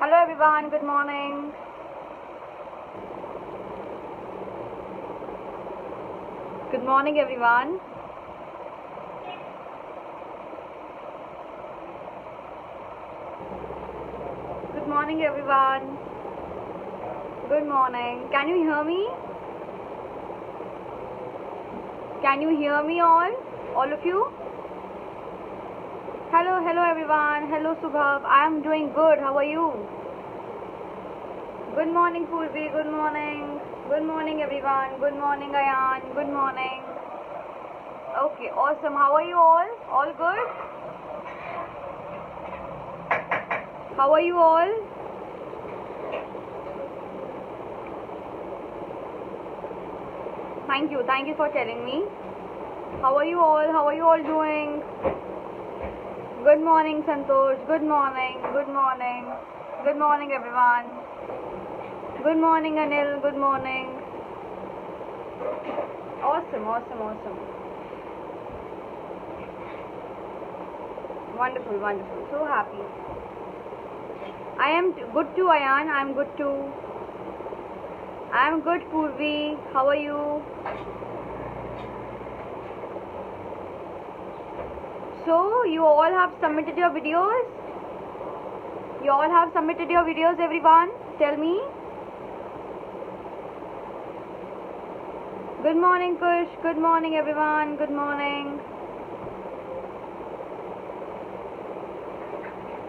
Hello everyone, good morning. Good morning everyone. Good morning everyone. Good morning. Can you hear me? Can you hear me all of you? Hello everyone. Hello Subhav. I am doing good. How are you? Good morning Purvi. Good morning. Good morning everyone. Good morning Ayan. Good morning. Okay, awesome. How are you all? All good? How are you all? Thank you for telling me. How are you all? How are you all doing? Good morning Santosh. Good morning. Good morning. Good morning everyone. Good morning Anil. Good morning. Awesome. Wonderful. So happy. I am good too, Ayan. I am good too. I am good, Purvi. How are you? So, you all have submitted your videos? You all have submitted your videos, everyone? Tell me. Good morning, Kush. Good morning, everyone. Good morning.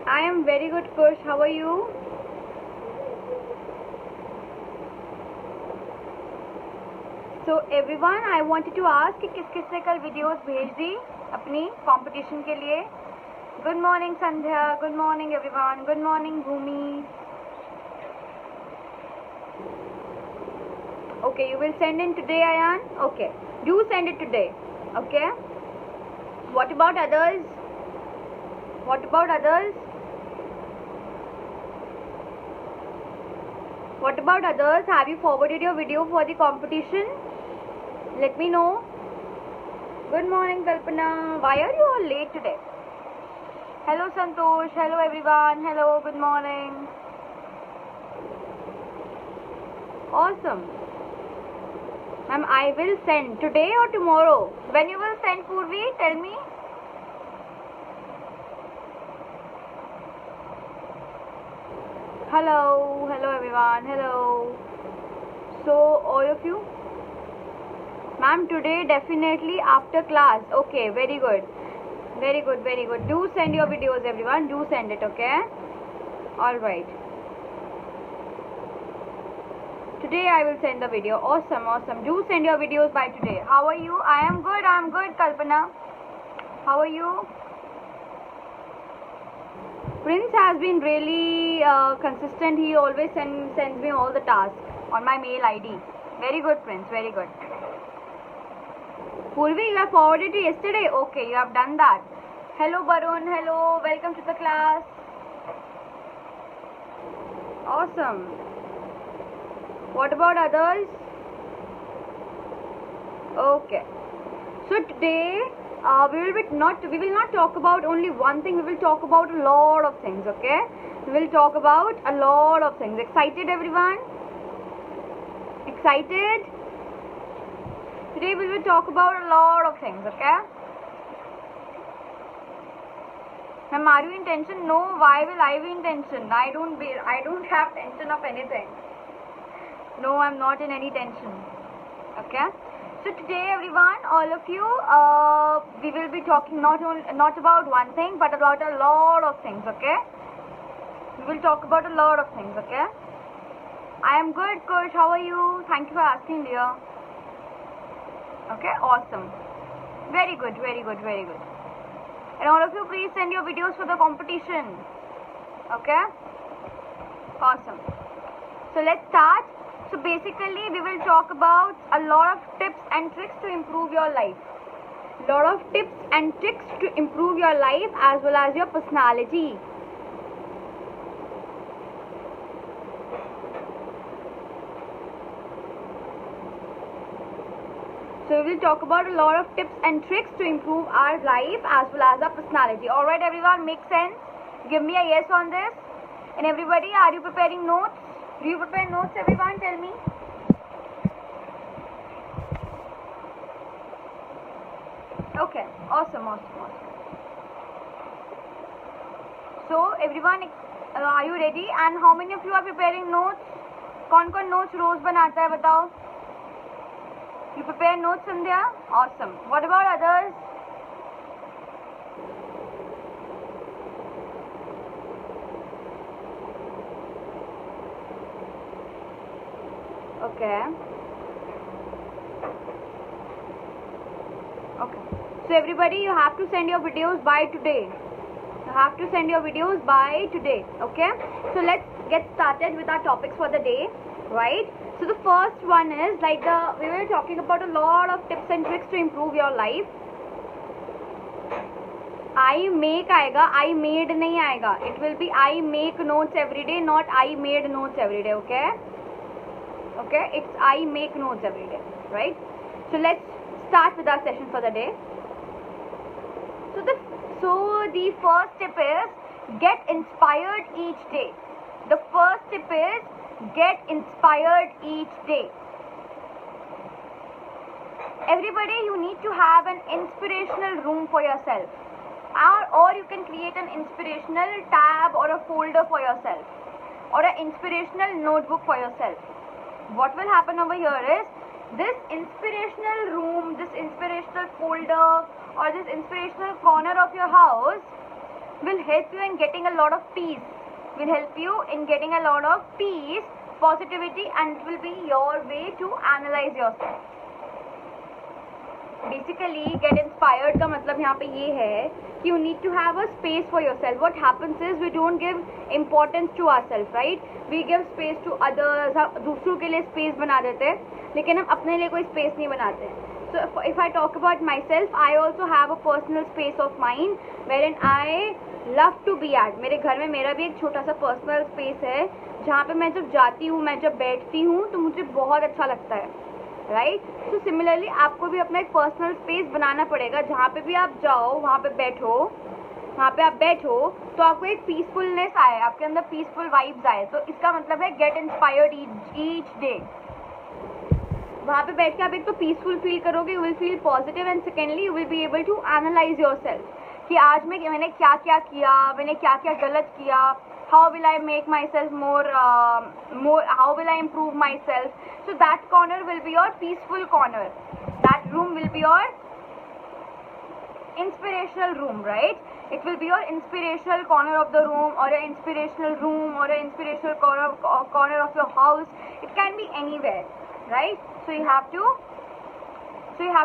I am very good, Kush. How are you? So everyone, I wanted to ask कि किस किसने कल videos भेज दी अपनी competition के लिए. Good morning Sandhya. Good morning everyone. Good morning Bhoomi. Okay, you will send in today, Ayan. Okay, do send it today. Okay. What about others? What about others? What about others? Have you forwarded your video for the competition? Let me know. Good morning, Kalpana. Why are you all late today? Hello, Santosh. Hello, everyone. Hello, good morning. Awesome. Ma'am, I will send today or tomorrow. When you will send, Purvi? Tell me. Hello everyone. Hello. So, all of you? Ma'am, today definitely after class. Okay, very good. Do send your videos, everyone. Do send it, okay? Alright. Today I will send the video. Awesome. Do send your videos by today. How are you? I am good, Kalpana. How are you? Prince has been really consistent. He always sends me all the tasks on my mail ID. Very good, Prince. Very good. Purvi, you have forwarded it yesterday. Okay, you have done that. Hello, Barun. Hello. Welcome to the class. Awesome. What about others? Okay. So today we will not talk about only one thing. We will talk about a lot of things. Okay. We will talk about a lot of things. Excited, everyone? Excited? Today we will talk about a lot of things. Okay. Ma'am, are you in tension? No. Why will I be in tension? I don't have tension of anything. No, I'm not in any tension. Okay. So today, everyone, all of you, we will be talking not about one thing, but about a lot of things. Okay. We will talk about a lot of things. Okay. I am good, Kush. How are you? Thank you for asking, dear. Okay. Awesome. Very good. And all of you, please send your videos for the competition. Okay. Awesome. So let's start. So basically we will talk about a lot of tips and tricks to improve your life. Lot of tips and tricks to improve your life as well as your personality. So we will talk about a lot of tips and tricks to improve our life as well as our personality. Alright everyone, make sense? Give me a yes on this. And everybody, are you preparing notes? Do you prepare notes, everyone? Tell me. Okay, awesome. So everyone, are you ready? And how many of you are preparing notes? कौन कौन notes रोज बनाता है बताओ? You prepare notes, Sandhya? Awesome. What about others? Okay. So everybody, you have to send your videos by today. Okay. So let's get started with our topics for the day, right? So the first one is we were talking about a lot of tips and tricks to improve your life. I make आएगा, I made नहीं आएगा. It will be I make notes every day, not I made notes every day. Okay, it's I make notes every day, right? So let's start with our session for the day. So the first tip is get inspired each day. The first tip is get inspired each day. Everybody, you need to have an inspirational room for yourself, or you can create an inspirational tab or a folder for yourself, or an inspirational notebook for yourself. What will happen over here is this inspirational room, this inspirational folder, or this inspirational corner of your house will help you in getting a lot of peace, positivity, and it will be your way to analyze yourself. Basically, get inspired का मतलब यहाँ पे ये है कि you need to have a space for yourself. What happens is we don't give importance to ourselves, right? We give space to others. हम दूसरों के लिए space बना देते हैं, लेकिन हम अपने लिए कोई space नहीं बनाते. So if I talk about myself, I also have a personal space of mine wherein I love to be at. मेरे घर में मेरा भी एक छोटा सा personal space है जहाँ पे मैं जब जाती हूँ, मैं जब बैठती हूँ तो मुझे बहुत अच्छा लगता है, राइट? सो सिमिलरली आपको भी अपना एक पर्सनल स्पेस बनाना पड़ेगा जहाँ पे भी आप जाओ, वहाँ पे आप बैठो तो आपको एक पीसफुलनेस आए, आपके अंदर पीसफुल वाइब्स आए. तो इसका मतलब है गेट इंस्पायर्ड ईच डे. वहाँ पे बैठ के आप एक तो पीसफुल फील करोगे, you will feel positive, and secondly you will be able to analyse your self कि आज मैंने क्या क्या किया, मैंने क्या क्या गलत किया. How will I make myself more, how will I improve myself? So that corner will be your peaceful corner. That room will be your inspirational room, right? It will be your inspirational corner of the room, or an inspirational room, or an inspirational corner of your house. It can be anywhere, right? So you have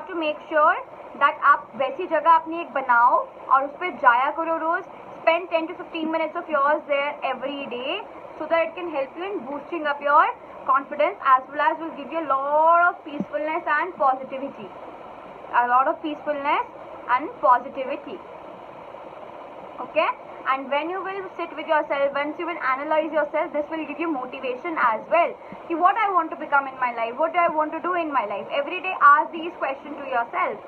to make sure that आप वैसी जगह अपनी एक बनाओ और उस पर जाया करो रोज. Spend 10 to 15 minutes of yours there every day so that it can help you in boosting up your confidence, as well as will give you a lot of peacefulness and positivity. Okay? And when you will sit with yourself, once you will analyze yourself, this will give you motivation as well. See, what I want to become in my life, what do I want to do in my life? Every day ask these questions to yourself,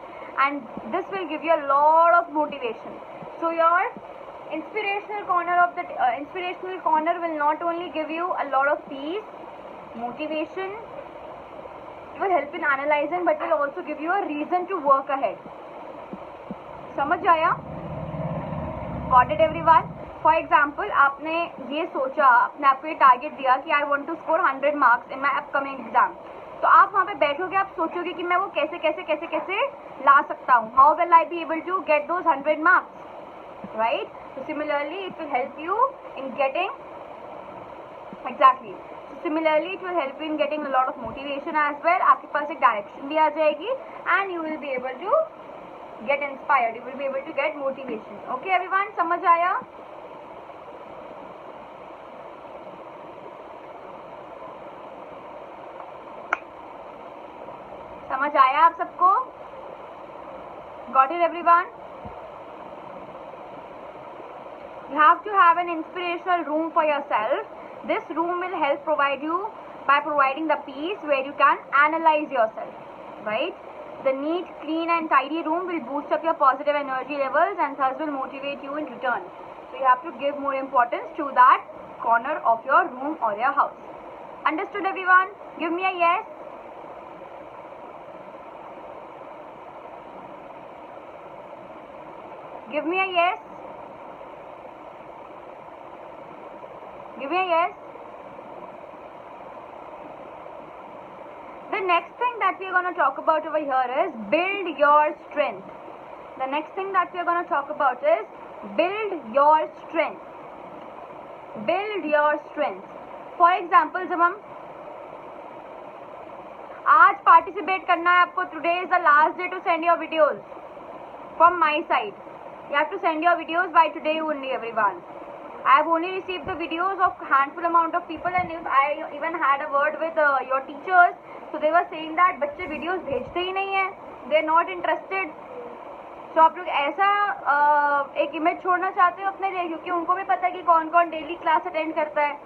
and this will give you a lot of motivation. So your inspirational corner will not only give you a lot of peace, motivation, it will help in analyzing, but will also give you a reason to work ahead. समझ आया? Got it everyone? For example, आपने ये सोचा, अपने आप को ये target दिया कि I want to score 100 marks in my upcoming exam. तो आप वहाँ पे बैठोगे, आप सोचोगे कि मैं वो कैसे ला सकता हूँ. How will I be able to get those 100 marks? Right? So similarly, it will help you in getting a lot of motivation as well. आपके पास एक direction भी आ जाएगी, and you will be able to get inspired. You will be able to get motivation. Okay, everyone? समझ आया? समझ आया आप सबको? Got it, everyone? You have to have an inspirational room for yourself. This room will help provide you by providing the peace where you can analyze yourself, right? The neat, clean and tidy room will boost up your positive energy levels and thus will motivate you in return. So you have to give more importance to that corner of your room or your house. Understood everyone? Give me a yes. Give me a yes. Give me a yes. The next thing that we are going to talk about over here is build your strength. The next thing that we are going to talk about is build your strength. Build your strength. For example, जब हम आज participate करना है आपको, today is the last day to send your videos from my side. You have to send your videos by today only, everyone. I have only received the videos of handful amount of people, and if I even had a word with your teachers, so they were saying that बच्चे videos भेजते ही नहीं हैं, they are not interested. So आप लोग ऐसा एक image छोड़ना चाहते हो अपने लिए, क्योंकि उनको भी पता है कि कौन कौन डेली क्लास अटेंड करता है.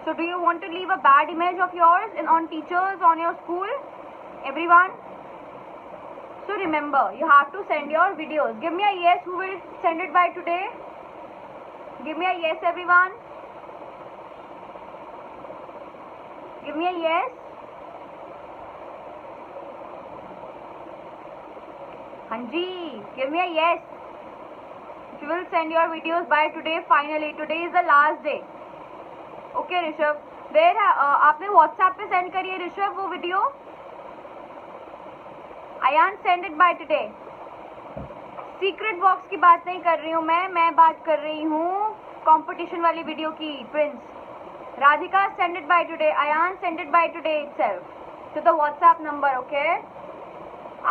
So do you want to leave a bad image of yours on teachers, on your school, everyone? So remember, you have to send your videos. Give me a yes who will send it by today. Give me a yes, everyone. Give me a yes. Hanji, give me a yes. You will send your videos by today. Finally, today is the last day. Okay, Rishabh. Where आपने WhatsApp पे send करिए ऋषभ वो video. Ayan, send it by today. Secret box की बात नहीं कर रही हूँ मैं बात कर रही हूँ कंपटीशन वाली वीडियो की. Prince Radhika, send it by today. Ayaan, send it by today itself to the WhatsApp number. Okay,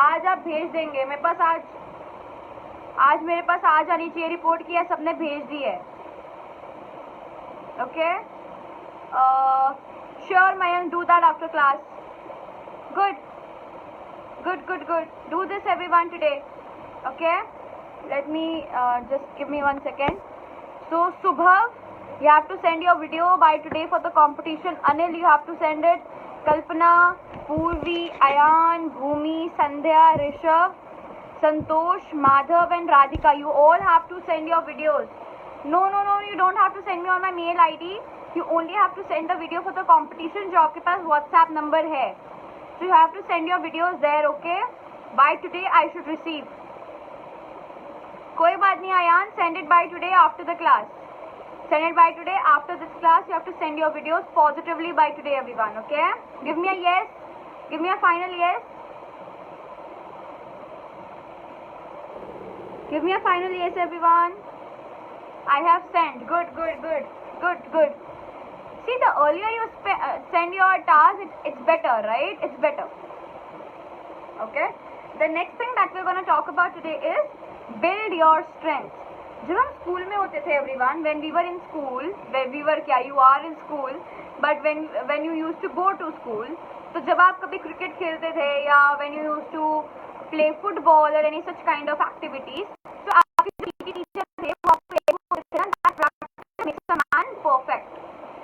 आज आप भेज देंगे मेरे पास. आज मेरे पास आ जानी चाहिए रिपोर्ट की. सबने भेज दी है. Okay, sure Mayank, do that after class. Good good good good. Do this everyone today. Okay, let me just give me 1 second. So Subhav, you have to send your video by today for the competition. Anil, you have to send it. Kalpana, Purvi, Ayan, Bhumi, Sandhya, Rishabh, Santosh, Madhav and Radhika, you all have to send your videos. No, you don't have to send me on my mail ID. You only have to send the video for the competition जो आपके पास WhatsApp number है. So you have to send your videos there. Okay, by today I should receive. कोई बात नहीं Ayaan, send it by today after the class. Send it by today after this class. You have to send your videos positively by today, everyone. Okay? Give me a yes. Give me a final yes. Give me a final yes, everyone. I have sent. Good, good, good, good, good. See, the earlier you send your task, it's better, right? It's better. Okay? The next thing that we're going to talk about today is build your strength. जब हम school में होते थे everyone, when we were in school, when we were क्या, you are in school, but when you used to go to school, तो जब आप कभी क्रिकेट खेलते थे या when you used to play football or any such kind of activities, तो आपके जो पीटी टीचर थे वो आपको एक बोलते थे ना, that practice makes a man perfect.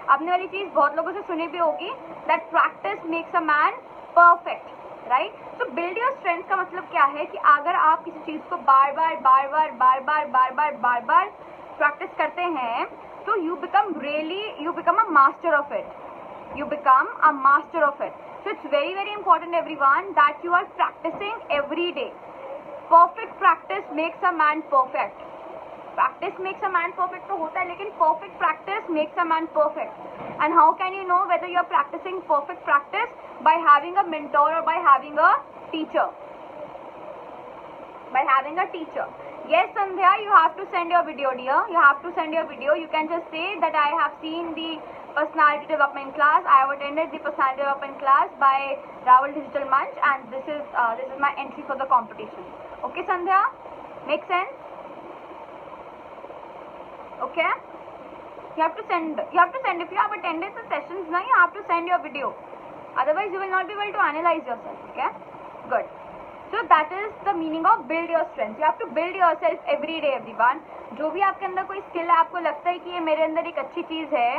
आपने वाली चीज़ बहुत लोगों से सुनी भी होगी, that practice makes a man perfect. Right. So build your strength का मतलब क्या है कि अगर आप किसी चीज को बार बार प्रैक्टिस करते हैं तो you become a master of it. You become a master of it. So it's very important everyone that you are practicing every day. Perfect practice makes a man perfect. Practice makes a man perfect तो होता है, लेकिन perfect practice makes a man perfect. And how can you know whether you are practicing perfect practice? By having a mentor or by having a teacher. By having a teacher. Yes, Sandhya, you have to send your video, dear. You have to send your video. You can just say that I have seen the personality development class. I have attended the personality development class by Raval Digital Munch, and this is my entry for the competition. Okay, Sandhya? Make sense? Okay? You have to send if you have attended the sessions now, you have to send your video, otherwise you will not be able to analyze yourself. Okay, good. So that is the meaning of build your strength. You have to build yourself every day, everyone. जो भी आपके अंदर कोई skill है, आपको लगता है कि ये मेरे अंदर एक अच्छी चीज है,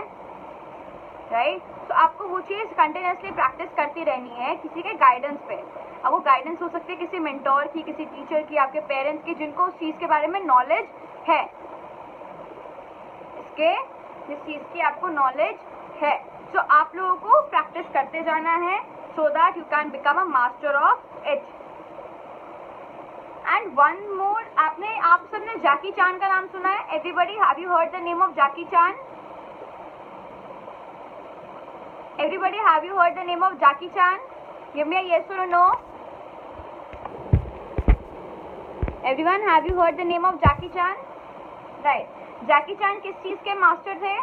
राइट, तो आपको वो चीज कंटिन्यूसली प्रैक्टिस करती रहनी है किसी के गाइडेंस पे. अब वो गाइडेंस हो सकती है किसी मेंटोर की, किसी टीचर की, आपके पेरेंट्स की, जिनको उस चीज के बारे में नॉलेज है. इसके जिस चीज़ की आपको नॉलेज है। सो आप लोगों को प्रैक्टिस करते जाना है so that you can become a master of it. And one more, आप सबने जैकी चान का नाम सुना है? Everybody have you heard the name of Jackie Chan? Everybody have you heard the name of Jackie Chan? Give me a yes और no. Everyone, have you heard the name of Jackie Chan? Right. जैकी चान किस चीज़ के master थे?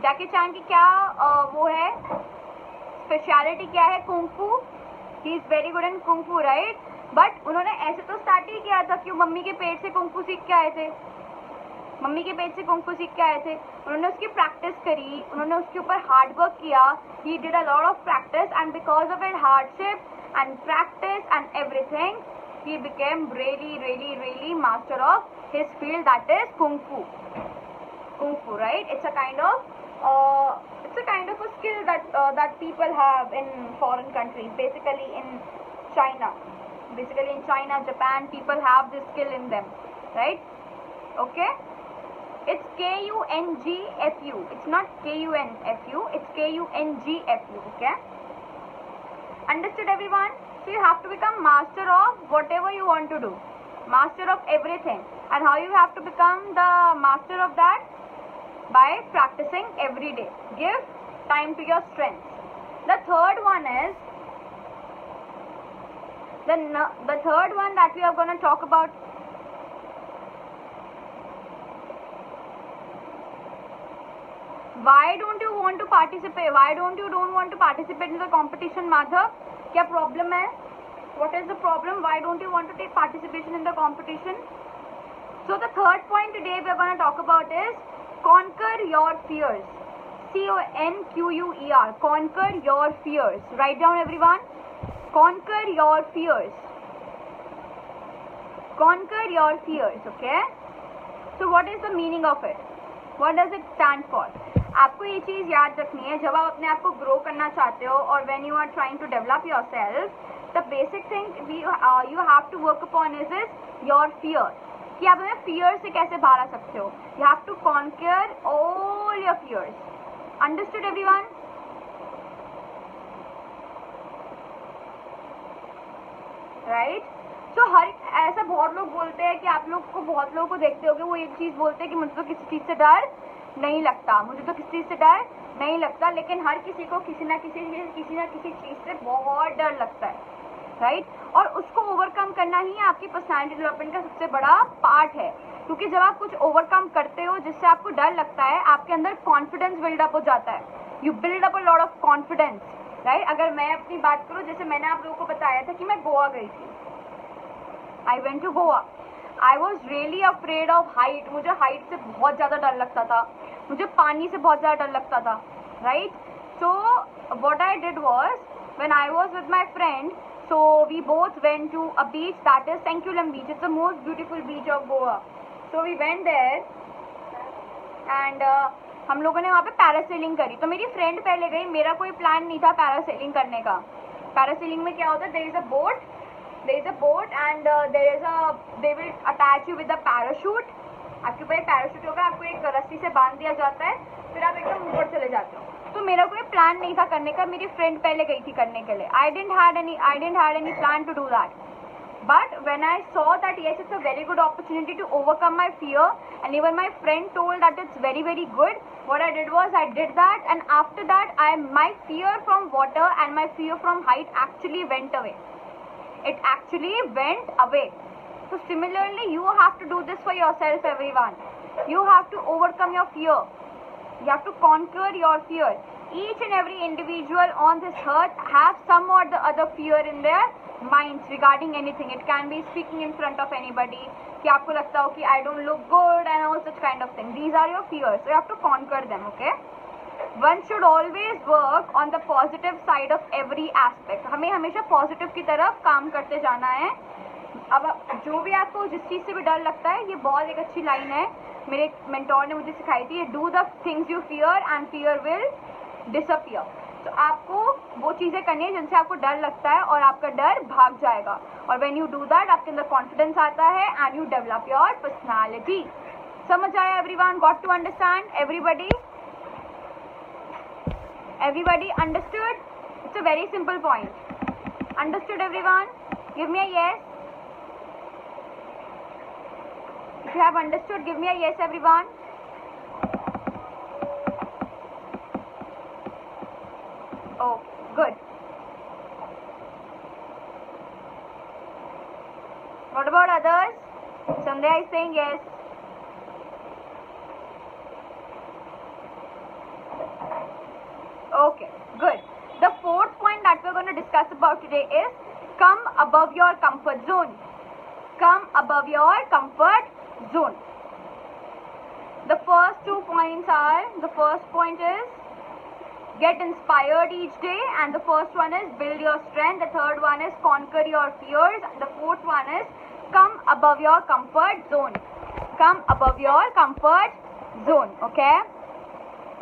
जैकी चान की क्या वो है, speciality क्या है? Kung fu. He is very good in kung fu, right? But उन्होंने ऐसे तो स्टार्ट ही किया था कि वो मम्मी के पेट से कुंग-फू सीख के आए थे। मम्मी के पेट से कुंग-फू सीख के आए थे। उन्होंने उसकी प्रैक्टिस करी, उन्होंने उसके ऊपर हार्ड वर्क किया। He did a lot of practice and because of it hardship and practice and everything, he became really master of his field, that is kung fu, right? It's a kind of a skill that people have in foreign countries, basically in China, Japan, people have this skill in them, right? Okay, it's K-U-N-G-F-U, it's not K-U-N-F-U, it's K-U-N-G-F-U, okay? Understood, everyone? So you have to become master of whatever you want to do, master of everything. And how you have to become the master of that? By practicing every day. Give time to your strengths. The third one is, the third one that we are going to talk about, why don't you want to participate? Why don't want to participate in the competition, Madhav? क्या problem है? What is the problem? Why don't you want to take participation in the competition? So the third point today we are going to talk about is conquer your fears. C-O-N-Q-U-E-R. Conquer your fears. Write down, everyone. Conquer your fears. Conquer your fears. Okay. So what is the meaning of it? What does it stand for? आपको ये चीज़ याद रखनी है जब आप अपने आप को ग्रो करना चाहते हो, और when you are trying to develop yourself, the basic thing you have to work upon is your fear, कि आप अपने फियर से कैसे बाहर आ सकते हो। You have to conquer all your fears. Understood everyone? Right? So हर ऐसा बहुत लोग बोलते हैं कि आप लोग को, बहुत लोगों को देखते होगे, वो एक चीज़ बोलते हैं कि मुझे तो किसी चीज़ से डर नहीं लगता, मुझे तो किसी चीज़ से डर नहीं लगता, लेकिन हर किसी को किसी ना किसी चीज़ से बहुत डर लगता है, राइट? और उसको ओवरकम करना ही आपकी पर्सनालिटी डेवलपमेंट का सबसे बड़ा पार्ट है, क्योंकि जब आप कुछ ओवरकम करते हो जिससे आपको डर लगता है, आपके अंदर कॉन्फिडेंस बिल्डअप हो जाता है। You build up a lot of confidence, right? अगर मैं अपनी बात करूँ, जैसे मैंने आप लोगों को बताया था कि मैं गोवा गई थी, I went to Goa. I was really afraid of height, मुझे हाइट से बहुत ज़्यादा डर लगता था, मुझे पानी से बहुत ज़्यादा डर लगता था, right? So what I did was, when I was with my friend, so we both went to a beach that is Sinquerim beach, it's the most beautiful beach of Goa. So we went there and हम लोगों ने वहाँ पे parasailing करी। तो मेरी friend पहले गई, मेरा कोई प्लान नहीं था पैरासेलिंग करने का। पैरासेलिंग में क्या होता है, there is a boat and they will attach you with a parachute। आपके ऊपर एक पैराशूट होगा, आपको एक रस्सी से बांध दिया जाता है, फिर आप एकदम ऊपर चले जाते हो। तो मेरा कोई प्लान नहीं था करने का, मेरी फ्रेंड पहले गई थी करने के लिए। I didn't had any plan to do that, but when I saw that yes, it's a very good opportunity to overcome my fear, and even my friend told that it's very good, what I did was I did that, and after that my fear from water and my fear from height actually went away. It actually went away. So similarly, you have to do this for yourself, everyone. You have to overcome your fear. You have to conquer your fear. Each and every individual on this earth have some or the other fear in their minds regarding anything. It can be speaking in front of anybody, कि आपको लगता हो कि I don't look good and all such kind of thing. These are your fears. So you have to conquer them, okay? One should always work on the positive side of every aspect. हमें हमेशा positive की तरफ काम करते जाना है। अब जो भी आपको जिस चीज़ से भी डर लगता है, ये बहुत एक अच्छी लाइन है, मेरे मेंटोर ने मुझे सिखाई थी, do the things you fear and fear will disappear. तो आपको वो चीज़ें करनी है जिनसे आपको डर लगता है, और आपका डर भाग जाएगा। और व्हेन यू डू दैट, आपके अंदर कॉन्फिडेंस आता है and you develop your personality. समझ आया everyone? Got to understand everybody? Everybody understood? It's a very simple point. Understood everyone? Give me a yes. If you have understood, give me a yes everyone. Oh, good. What about others? Sandhya is saying yes. Okay, good. The fourth point that we're going to discuss about today is come above your comfort zone. Come above your comfort zone. The first 2 points are, the first point is get inspired each day, and the first one is build your strength. The third one is conquer your fears. The fourth one is come above your comfort zone. Come above your comfort zone. Okay?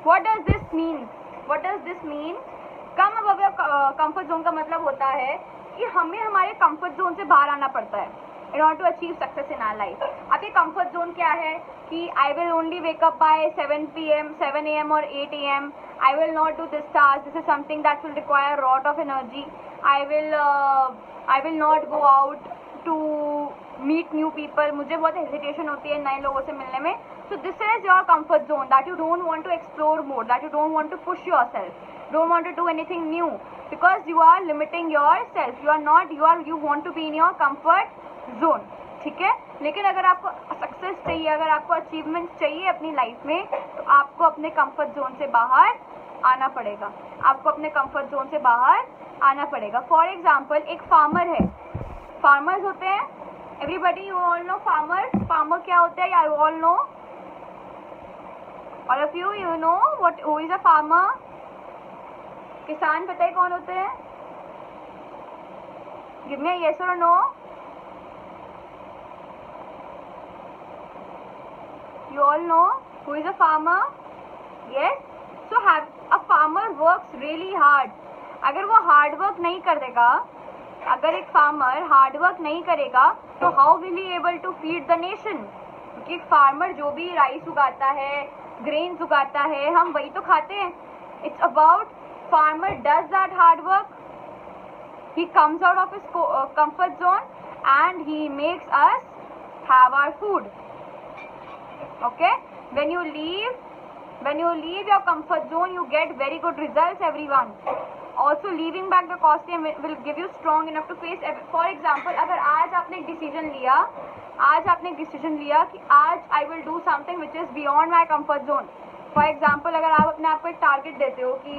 What does this mean? What does this mean? Come above your comfort zone का मतलब होता है कि हमें हमारे comfort zone से बाहर आना पड़ता है in order to achieve success in our life. आपके comfort zone क्या है कि I will only wake up by 7 p.m., 7 a.m. or 8 a.m. I will not do this task. This is something that will require a lot of energy. I will not go out to meet new people. मुझे बहुत hesitation होती है नए लोगों से मिलने में. So this is your comfort zone that you don't want to explore more, that you don't want to push yourself, don't want to do anything new because you are limiting yourself. You want to be in your comfort zone. ठीक है? लेकिन अगर आपको success चाहिए, अगर आपको achievement चाहिए अपनी लाइफ में, तो आपको अपने कंफर्ट जोन से बाहर आना पड़ेगा. आपको अपने कंफर्ट जोन से बाहर आना पड़ेगा. फॉर एग्जाम्पल एक फार्मर है. फार्मर्स होते हैं, everybody you all know farmer. Farmer क्या होता है? You all know? All of you know who is a farmer? किसान पता है कौन होते हैं? Give me a yes or no. You all know who is a farmer? Yes. So a farmer works really hard. अगर वो hard work नहीं करेगा, अगर एक फार्मर हार्ड वर्क नहीं करेगा, तो how will he able to feed the nation? क्योंकि फार्मर जो भी राइस उगाता है, ग्रेन्स उगाता है, हम वही तो खाते हैं. It's about farmer does that hard work, he comes out of his comfort zone and he makes us have our food. Okay, when you leave your comfort zone, you get very good results everyone. Also leaving back the costly will give you strong enough to face. For example, अगर आज आपने एक decision लिया कि आज I will do something which is beyond my comfort zone. For example, अगर आप अपने आप को एक टारगेट देते हो कि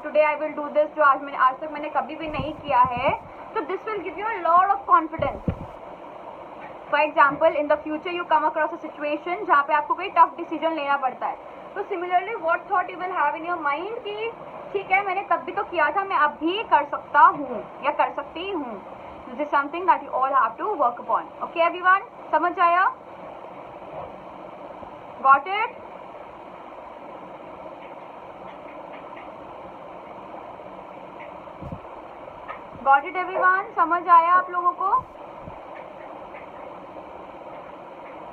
today I will do this, जो आज तक मैंने कभी भी नहीं किया है, तो this will give you a lot of confidence. For example, in the future you come across a situation जहाँ पे आपको कोई tough decision लेना पड़ता है, तो similarly what thought you will have in your mind कि ठीक है, मैंने तब भी तो किया था, मैं अब भी कर सकता हूँ या कर सकती हूँ. This is something that you all have to work upon. Okay everyone? समझ आया? Got it? Got it everyone? समझ आया आप लोगों को?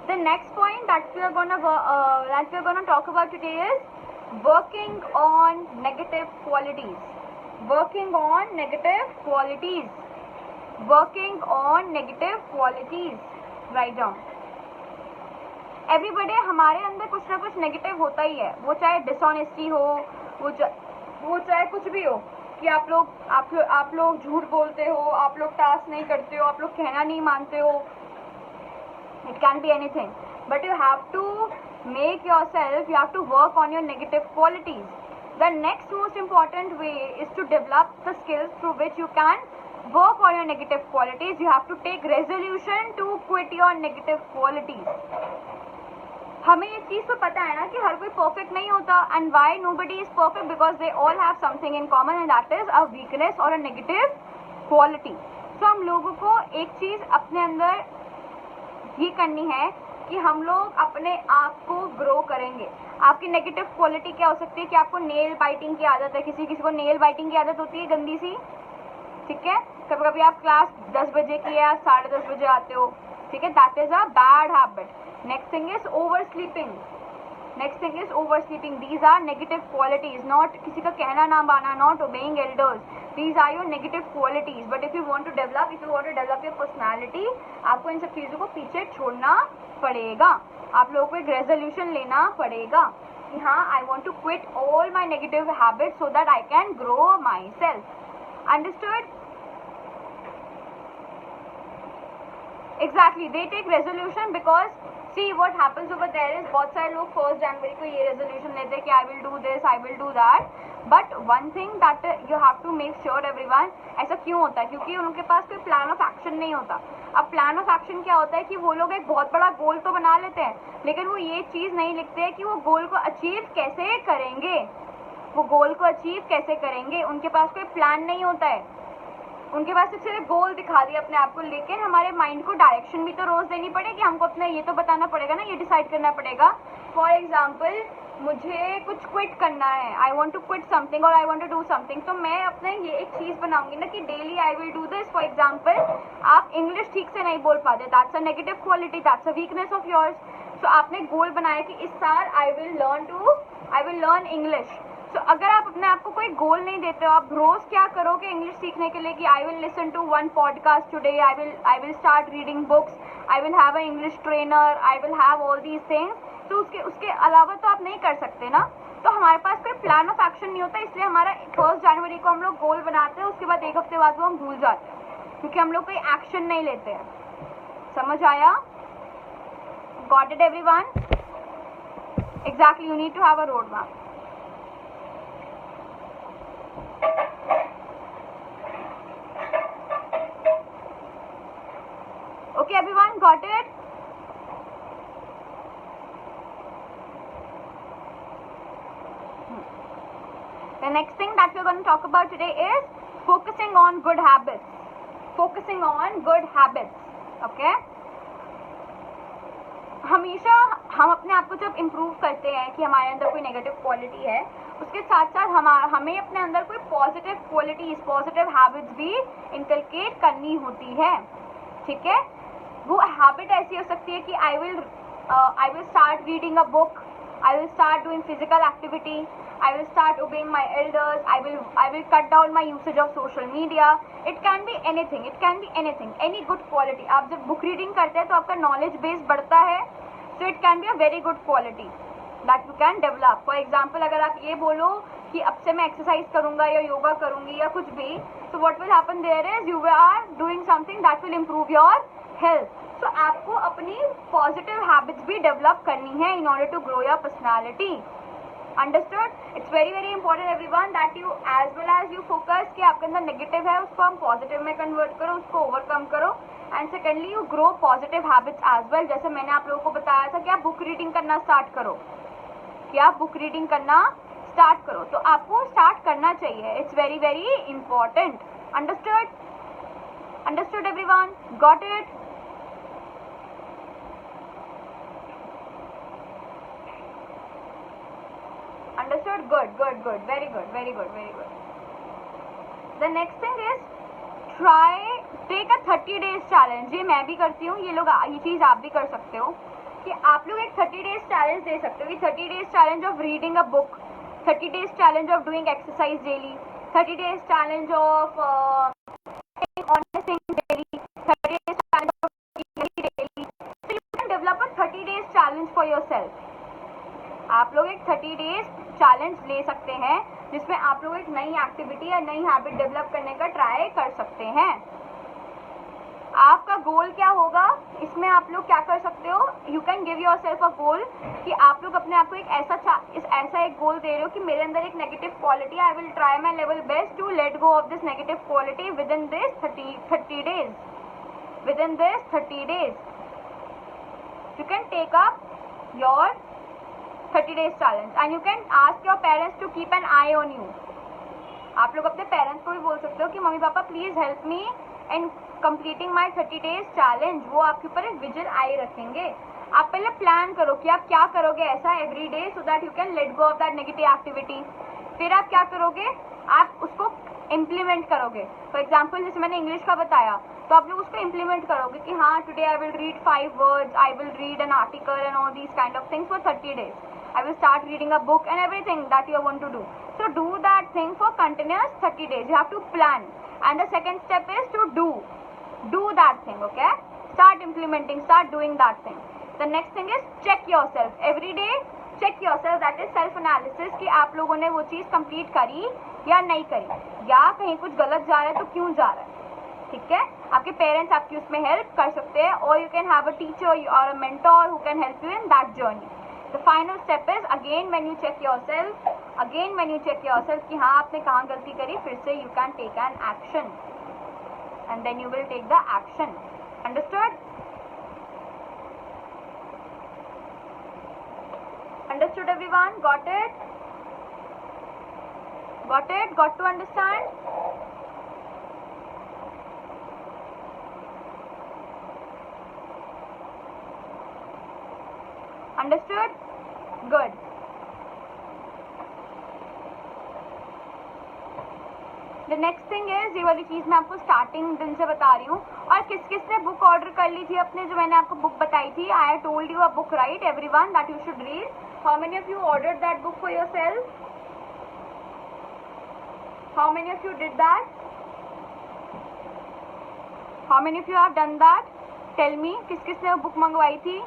The next point that we are gonna talk about today is working on negative qualities. Working on negative qualities. Working on negative qualities. Write down. Everybody, हमारे अंदर कुछ ना कुछ नेगेटिव होता ही है. वो चाहे डिसऑनेस्टी हो, वो चाहे कुछ भी हो, कि आप लोग झूठ बोलते हो, आप लोग टास्क नहीं करते हो, आप लोग कहना नहीं मानते हो. It can be anything, but you have to make yourself, you have to work on your negative qualities. The next most important way is to develop the skills through which you can work on your negative qualities. You have to take resolution to quit your negative qualities. हमें ये चीज़ तो पता है ना कि हर कोई perfect नहीं होता. And why nobody is perfect? Because they all have something in common, and that is a weakness or a negative quality. So हम लोगों को एक चीज़ अपने अंदर ये करनी है कि हम लोग अपने आप को ग्रो करेंगे. आपकी नेगेटिव क्वालिटी क्या हो सकती है कि आपको नेल बाइटिंग की आदत है. किसी को नेल बाइटिंग की आदत होती है गंदी सी, ठीक है. कभी कभी आप क्लास 10 बजे की है, आप 10:30 बजे आते हो, ठीक है. That is a bad habit. Next thing is over sleeping. Next thing is over sleeping. These are negative qualities. Not किसी का कहना ना माना, not obeying elders. These are your negative qualities. But if you want to develop your personality, आपको इन सब चीज़ों को पीछे छोड़ना पड़ेगा. आप लोगों को एक रेजोल्यूशन लेना पड़ेगा कि हाँ, I want to quit all my negative habits so that I can grow my self. Understood? Exactly, they take resolution because see what happens over there is, बहुत सारे लोग 1 जनवरी को ये रेजोल्यूशन लेते हैं कि I will do this, I will do that. But one thing that you have to make sure everyone, ऐसा क्यों होता है? क्योंकि उनके पास कोई प्लान ऑफ एक्शन नहीं होता. अब प्लान ऑफ एक्शन क्या होता है कि वो लोग एक बहुत बड़ा गोल तो बना लेते हैं, लेकिन वो ये चीज़ नहीं लिखते हैं कि वो गोल को अचीव कैसे करेंगे. वो गोल को अचीव कैसे करेंगे, उनके पास कोई प्लान नहीं होता है. उनके पास सिर्फ गोल दिखा दिया अपने आप को, लेकिन हमारे माइंड को डायरेक्शन भी तो रोज देनी पड़ेगी. हमको अपना ये तो बताना पड़ेगा ना, ये डिसाइड करना पड़ेगा. फॉर एग्जाम्पल, मुझे कुछ क्विट करना है, I want to quit something और I want to do something. तो मैं अपने ये एक चीज़ बनाऊंगी ना कि daily I will do this. For example, आप इंग्लिश ठीक से नहीं बोल पाते, that's a negative quality, that's a weakness of yours. So आपने गोल बनाया कि इस साल आई विल लर्न इंग्लिश. तो अगर आप अपने आप को कोई गोल नहीं देते हो, आप रोज क्या करोगे इंग्लिश सीखने के लिए कि I will listen to 1 podcast today, I will start reading books, I will have a English trainer, I will have all these things. तो उसके अलावा तो आप नहीं कर सकते ना. तो हमारे पास कोई प्लान ऑफ एक्शन नहीं होता, इसलिए हमारा 1 जनवरी को हम लोग गोल बनाते हैं, उसके बाद 1 हफ्ते बाद वो हम भूल जाते हैं क्योंकि हम लोग कोई एक्शन नहीं लेते हैं. समझ आया? Got it everyone? Exactly, you need to have a road map. Okay, everyone, got it? The next thing that we're going to talk about today is focusing on good habits. Focusing on good habits. Okay? हमेशा हम अपने आप को जब improve करते हैं कि हमारे अंदर कोई नेगेटिव क्वालिटी है, उसके साथ साथ हमें अपने अंदर कोई पॉजिटिव क्वालिटीज, पॉजिटिव हैबिट्स भी इनकलकेट करनी होती है. ठीक है? वो हैबिट ऐसी हो सकती है कि I will start reading a book, I will start doing physical activity, I will start obeying my elders, I will cut down my usage of social media. It can be anything, any good quality. आप जब book reading करते हैं तो आपका knowledge base बढ़ता है. So it can be a very good quality that you can develop. For example, अगर आप ये बोलो कि अब से मैं एक्सरसाइज करूंगा या योगा करूंगी या कुछ भी, so what will happen there is you are doing something that will improve your health. So आपको अपनी positive habits भी develop करनी है in order to grow your personality. Understood? It's very very important everyone that you as well as you focus कि आपके अंदर negative है उसको हम positive में convert करो, उसको overcome करो. And secondly you grow positive habits as well. जैसे मैंने आप लोगों को बताया था कि आप book reading करना start करो, कि आप book reading करना start करो. तो आपको start करना चाहिए. It's very very important. Understood? Understood everyone? Got it? Understood? Good. Very good. The next thing is take a 30 days challenge. ये मैं भी करती हूँ, ये चीज़ आप भी कर सकते हो कि आप लोग एक 30 days challenge दे सकते हो कि 30 days challenge of reading a book, 30 days challenge of doing exercise daily, 30 days challenge of honest things daily, 30 days challenge of eating daily. So you can develop a 30 days challenge for yourself. आप लोग एक 30 days challenge ले सकते हैं जिसमें आप लोग एक नई एक्टिविटी या नई हैबिट डेवलप करने का ट्राई कर सकते हैं. आपका गोल क्या होगा, इसमें आप लोग क्या कर सकते हो, you can give yourself a goal कि आप लोग अपने आप को एक ऐसा एक गोल दे रहे हो कि मेरे अंदर एक negative quality, I will try my level best to let go of this negative quality within this 30 days. Within this 30 days you can take up your 30 days challenge and you can ask your parents to keep an eye on you. आप लोग अपने parents को भी बोल सकते हो कि mummy papa please help me in completing my 30 days challenge. वो आपके ऊपर एक विजिल आई रखेंगे. आप पहले प्लान करो कि आप क्या करोगे ऐसा every day so that you can let go of that negative activity. फिर आप क्या करोगे, आप उसको इम्प्लीमेंट करोगे. फॉर एग्जाम्पल जैसे मैंने इंग्लिश का बताया, तो आप लोग उसको इम्प्लीमेंट करोगे कि हाँ today I will read 5 words, I will read an article and all these kind of things for 30 days. I will start reading a book and everything that you want to do. So do that thing for continuous 30 days. You have to plan. And the second step is to do. Do that thing, okay? Start implementing, start doing that thing. The next thing is check yourself. Every day, check yourself. That is self-analysis कि आप लोगों ने वो चीज़ complete करी या नहीं करी, या कहीं कुछ गलत जा रहा है तो क्यों जा रहा है, ठीक है? आपके पेरेंट्स आपकी उसमें हेल्प कर सकते हैं, or you can have a teacher or a mentor who can help you in that journey. The final step is again when you check yourself कि हाँ आपने कहाँ गलती करी, फिर से you can take an action and then you will take the action. Understood? Understood everyone? Got it? Got it? Got to understand? Understood? Good. The next thing is, ये वाली चीज़ मैं आपको स्टार्टिंग दिन से बता रही हूँ. और किस किस ने बुक ऑर्डर कर ली थी अपने, जो मैंने आपको बुक बताई थी. I told you a book, right, everyone, that you should read. How many of you ordered that book for yourself? How many of you did that? How many of you have done that? Tell me, किस किस ने book मंगवाई थी?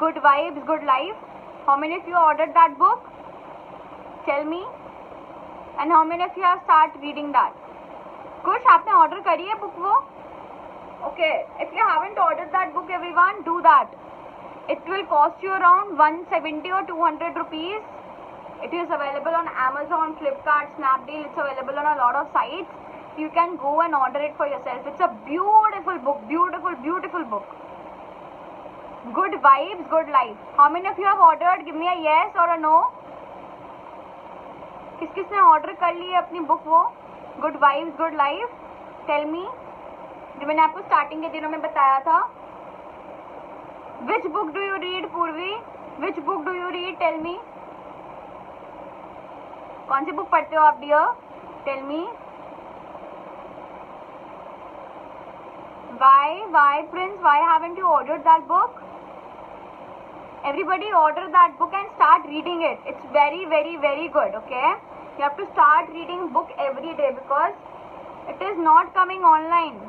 Good Vibes, Good Life. How many of you ordered that book? Tell me. And how many of you have started reading that? कुछ आपने order करी है book वो? Okay, if you haven't ordered that book, everyone, do that. It will cost you around 170 or 200 rupees. It is available on Amazon, Flipkart, Snapdeal. It's available on a lot of sites. You can go and order it for yourself. It's a beautiful book, beautiful, beautiful book. Good Vibes, Good Life. How many of you have ordered? Give me a yes or a no. किस किस ने order कर ली है अपनी book वो good vibes good life? Tell me. जो मैंने आपको स्टार्टिंग के दिनों में बताया था. Which book do you read Purvi? Which book do you read? Tell me. कौन सी बुक पढ़ते हो आप dear? Tell me. Why Prince? Why haven't you ordered that book? Everybody order that book and start reading it. It's very, very, very good, okay? You have to start reading book every day because it is not coming online.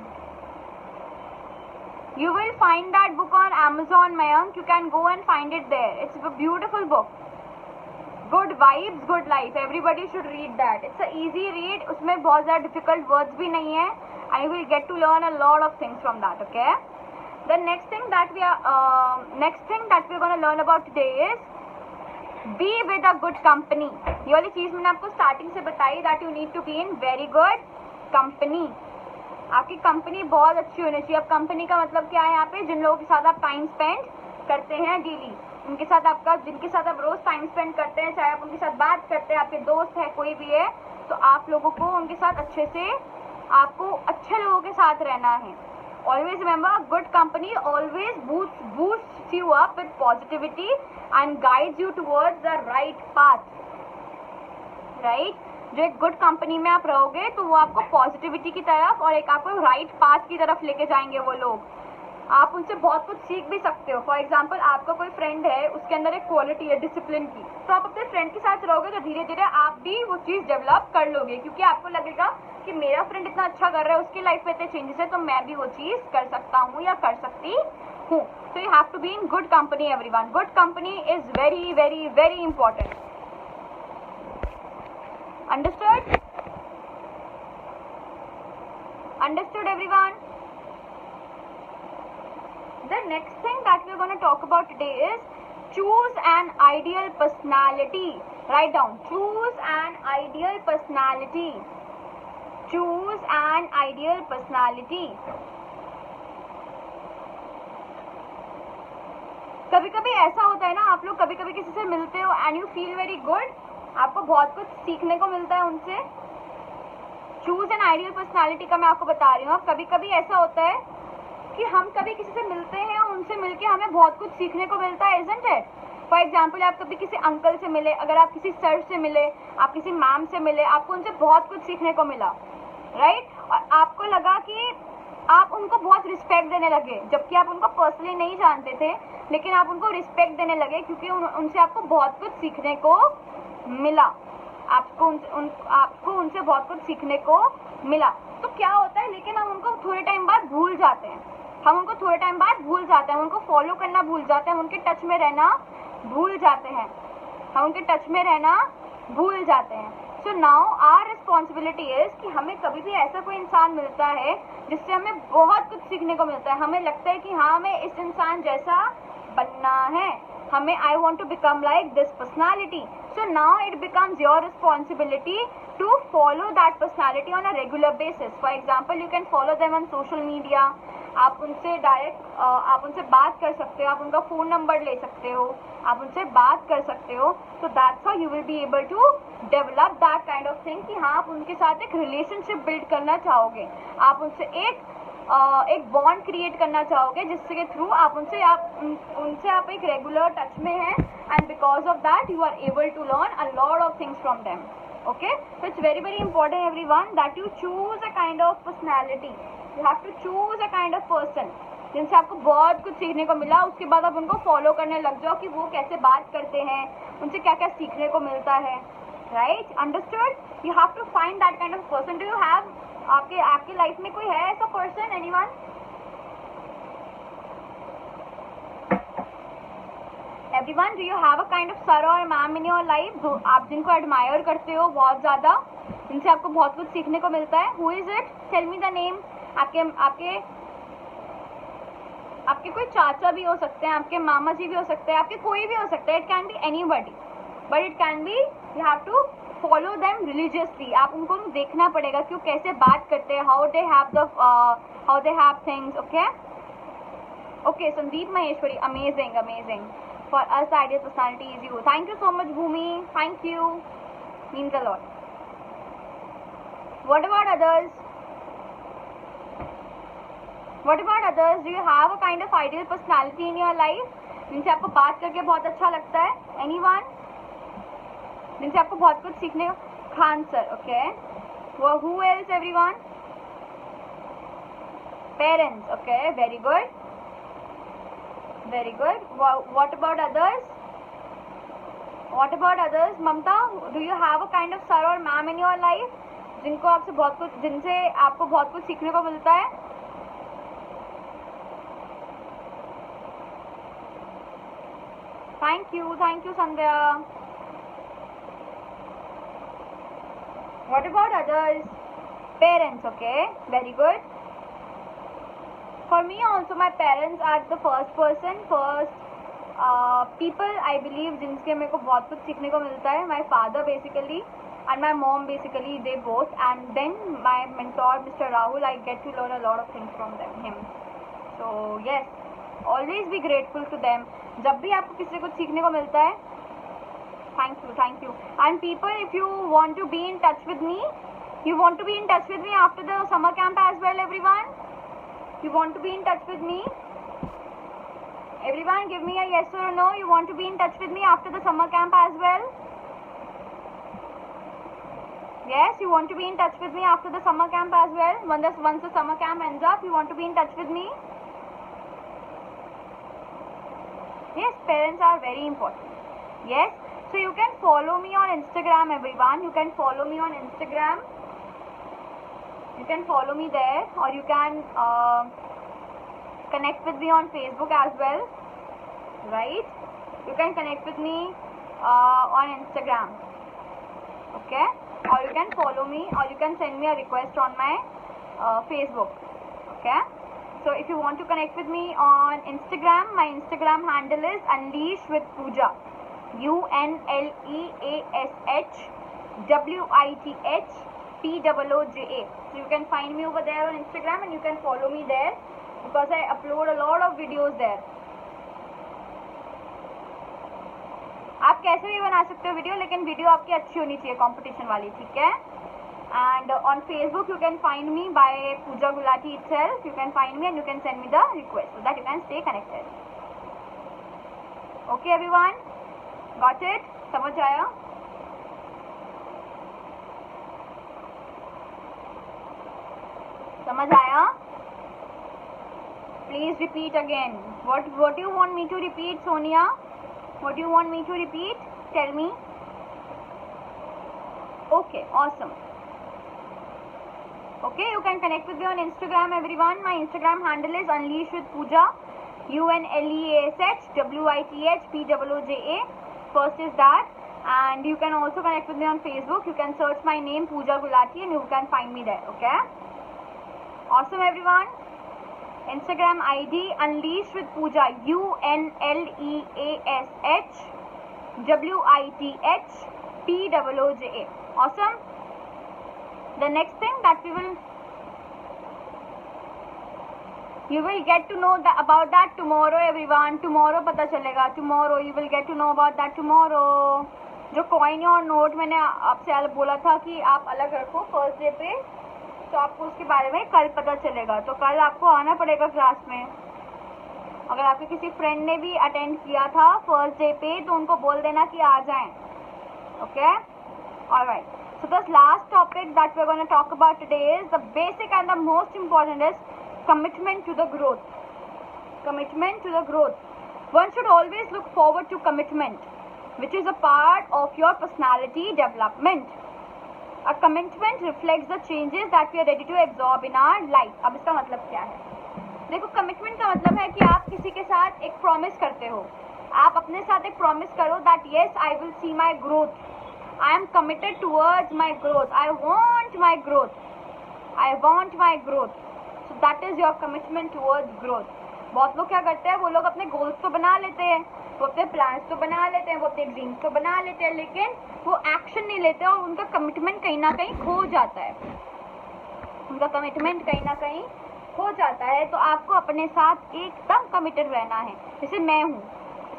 You will find that book on Amazon, Mayank. You can go and find it there. It's a beautiful book. Good Vibes, Good Life. Everybody should read that. It's a easy read. उसमें बहुत ज़्यादा difficult words भी नहीं है. And you will get to learn a lot of things from that, okay? The next thing that we are going to learn about today is be with a good company. ये वाली चीज़ मैंने आपको starting से बताई that you need to be in very good company. आपकी company बहुत अच्छी होनी चाहिए. अब कंपनी का मतलब क्या है यहाँ पे? जिन लोगों के साथ आप टाइम स्पेंड करते हैं डेली, उनके साथ आपका, जिनके साथ आप रोज टाइम स्पेंड करते हैं, चाहे आप उनके साथ बात करते हैं, आपके दोस्त है, कोई भी है, तो आप लोगों को उनके साथ अच्छे से, आपको अच्छे लोगों के साथ रहना है. Always remember, a good company always boosts you up with positivity and guides you towards the right path. Right? जो एक गुड कंपनी में आप रहोगे तो वो आपको पॉजिटिविटी की तरफ और एक आपको राइट पाथ की तरफ लेके जाएंगे वो लोग. आप उनसे बहुत कुछ सीख भी सकते हो. फॉर एग्जाम्पल, आपका कोई फ्रेंड है, उसके अंदर एक क्वालिटी है डिसिप्लिन की, तो आप अपने फ्रेंड के साथ रहोगे तो धीरे धीरे आप भी वो चीज़ डेवलप कर लोगे, क्योंकि आपको लगेगा कि मेरा फ्रेंड इतना अच्छा कर रहा है, उसकी लाइफ में इतने चेंजेस है, तो मैं भी वो चीज़ कर सकता हूँ या कर सकती हूँ. So you have to be in good company everyone. Good company is very very very important. Understood? Understood everyone? The next thing that we are going to talk about today is choose an ideal personality. Write down. Choose an ideal personality. Choose an ideal personality. कभी कभी ऐसा होता है ना, आप लोग कभी कभी किसी से मिलते हो and you feel very good, आपको बहुत कुछ सीखने को मिलता है उनसे. चूज एन आइडियल पर्सनालिटी का मैं आपको बता रही हूँ. अब कभी कभी ऐसा होता है कि हम कभी किसी से मिलते हैं और उनसे मिलके हमें बहुत कुछ सीखने को मिलता है, इजंट इट? फॉर एग्जाम्पल, आप कभी किसी अंकल से मिले, अगर आप किसी सर से मिले, आप किसी मैम से मिले, आपको उनसे बहुत कुछ सीखने को मिला, राइट? और आपको लगा कि आप उनको बहुत रिस्पेक्ट देने लगे, जबकि आप उनको पर्सनली नहीं जानते थे, लेकिन आप उनको रिस्पेक्ट देने लगे क्योंकि उनसे आपको बहुत कुछ सीखने को मिला, आपको उनसे बहुत कुछ सीखने को मिला। तो क्या होता है, लेकिन हम उनको थोड़े टाइम बाद भूल जाते हैं, हम उनको थोड़े टाइम बाद भूल जाते हैं, उनको फॉलो करना भूल जाते हैं, उनके टच में रहना भूल जाते हैं, हम उनके टच में रहना भूल जाते हैं। So now our responsibility is कि हमें कभी भी ऐसा कोई इंसान मिलता है जिससे हमें बहुत कुछ सीखने को मिलता है, हमें लगता है कि हाँ हमें इस इंसान जैसा बनना है, हमें I want to become like this personality. So now it becomes your responsibility to follow that personality on a regular basis. For example, you can follow them on social media. आप उनसे डायरेक्ट आप उनसे बात कर सकते हो, आप उनका फ़ोन नंबर ले सकते हो, आप उनसे बात कर सकते हो। तो that's how you will be able to develop that kind of thing कि हाँ आप उनके साथ एक रिलेशनशिप बिल्ड करना चाहोगे, आप उनसे एक बॉन्ड क्रिएट करना चाहोगे जिससे के थ्रू आप उनसे आप एक रेगुलर टच में हैं, and because of that you are able to learn a lot of things from them. Okay, so it's very important everyone that you choose a kind of personality, you have to choose a kind of person जिनसे आपको बहुत कुछ सीखने को मिला, उसके बाद आप उनको फॉलो करने लग जाओ कि वो कैसे बात करते हैं, उनसे क्या क्या सीखने को मिलता है, right, understood. You have to find that kind of person. Do you have आपके लाइफ में कोई है ऐसा person, anyone? Everyone, do you have a kind of sir or ma'am in your life आप जिनको एडमायर करते हो बहुत ज़्यादा, जिनसे आपको बहुत कुछ सीखने को मिलता है? Who is it? Tell me the name. आपके कोई चाचा भी हो सकते हैं, आपके मामा जी भी हो सकते हैं, आपके कोई भी हो सकता है, it can be anybody, but it can be you have to follow them religiously. आप उनको देखना पड़ेगा कि वो कैसे बात करते हैं, how they have things. Okay, Sandeep Maheshwari, amazing. For us, the ideal personality is you. Thank you so much, Bhumi. Thank you. Means a lot. What about others? Do you have a kind of ideal personality in your life? जिनसे आपको बात करके बहुत अच्छा लगता है? Anyone? जिनसे आपको बहुत कुछ सीखने को? Khan sir, okay. Well, who else, everyone? Parents, okay. Very good. Very good. What about others? Mamta, do you have a kind of sir or ma'am in your life जिनसे आपको बहुत कुछ सीखने को मिलता है? Thank you, Sandhya. What about others? Parents, okay. Very good. For me also, my parents are the first people I believe जिनसे मेरे को बहुत कुछ सीखने को मिलता है. My father basically and my mom basically, they both, and then my mentor Mr. Rahul, I get to learn a lot of things from him. So yes, always be grateful to them. जब भी आपको किसी को सीखने को मिलता है, thank you. And people, if you want to be in touch with me, after the summer camp as well, everyone. You want to be in touch with me? Everyone, give me a yes or a no. You want to be in touch with me after the summer camp as well? Yes, you want to be in touch with me after the summer camp as well? Once the summer camp ends up, you want to be in touch with me? Yes, parents are very important. Yes, so you can follow me on Instagram, everyone. You can follow me on Instagram. You can follow me there, or you can connect with me on Facebook as well, right? You can connect with me on Instagram, okay? Or you can follow me, or you can send me a request on my Facebook, okay? So if you want to connect with me on Instagram, my Instagram handle is Unleash with Pooja, UNLEASHWITHPOOJA. So you can find me over there on Instagram, and you can follow me there because I upload a lot of videos there. आप कैसे भी बना सकते हो video, लेकिन video आपकी अच्छी होनी चाहिए, कंपटीशन वाली, ठीक है? And on Facebook you can find me by Pooja Gulati itself. You can find me and you can send me the request so that you can stay connected. Okay everyone, got it? समझ आया? समझ आया? Please repeat again. What do you want me to repeat, Sonia? What do you want me to repeat? Tell me. Okay, awesome. Okay, you can connect with me on Instagram, everyone. My Instagram handle is Unleash with Pooja. UNLEASHWITHPOOJA. First is that. And you can also connect with me on Facebook. You can search my name Pooja Gulati and you can find me there. Okay? Awesome, everyone. Instagram ID Unleash with Pooja. UNLEASHWITHPOOJA. Awesome. The next thing that you will get to know about that tomorrow, everyone. Tomorrow पता चलेगा. Tomorrow you will get to know about that tomorrow. जो coin और note मैंने आपसे बोला था कि आप अलग रखो फर्स्ट डे पे, तो आपको उसके बारे में कल पता चलेगा. तो कल आपको आना पड़ेगा क्लास में. अगर आपके किसी फ्रेंड ने भी अटेंड किया था फर्स्ट डे पे तो उनको बोल देना कि आ जाएं. Okay, alright. So the last topic that we're going to talk about today is the basic and the most important is commitment to the growth. Commitment to the growth. One should always look forward to commitment, which is a part of your personality development. A commitment reflects the changes that we are ready to absorb in our life. अब इसका मतलब क्या है? देखो, commitment का मतलब है कि आप किसी के साथ एक promise करते हो. आप अपने साथ एक promise करो that yes, I will see my growth. I am committed towards my growth. I want my growth. I want my growth. So that is your commitment towards growth. बहुत लोग क्या करते हैं, वो लोग अपने गोल्स तो बना लेते हैं, वो अपने प्लान्स तो बना लेते हैं, वो अपने ड्रीम्स तो बना लेते हैं, लेकिन वो एक्शन नहीं लेते और उनका कमिटमेंट कहीं ना कहीं खो जाता है. उनका कमिटमेंट कहीं ना कहीं खो जाता है. तो आपको अपने साथ एकदम कमिटेड रहना है. जैसे मैं हूँ.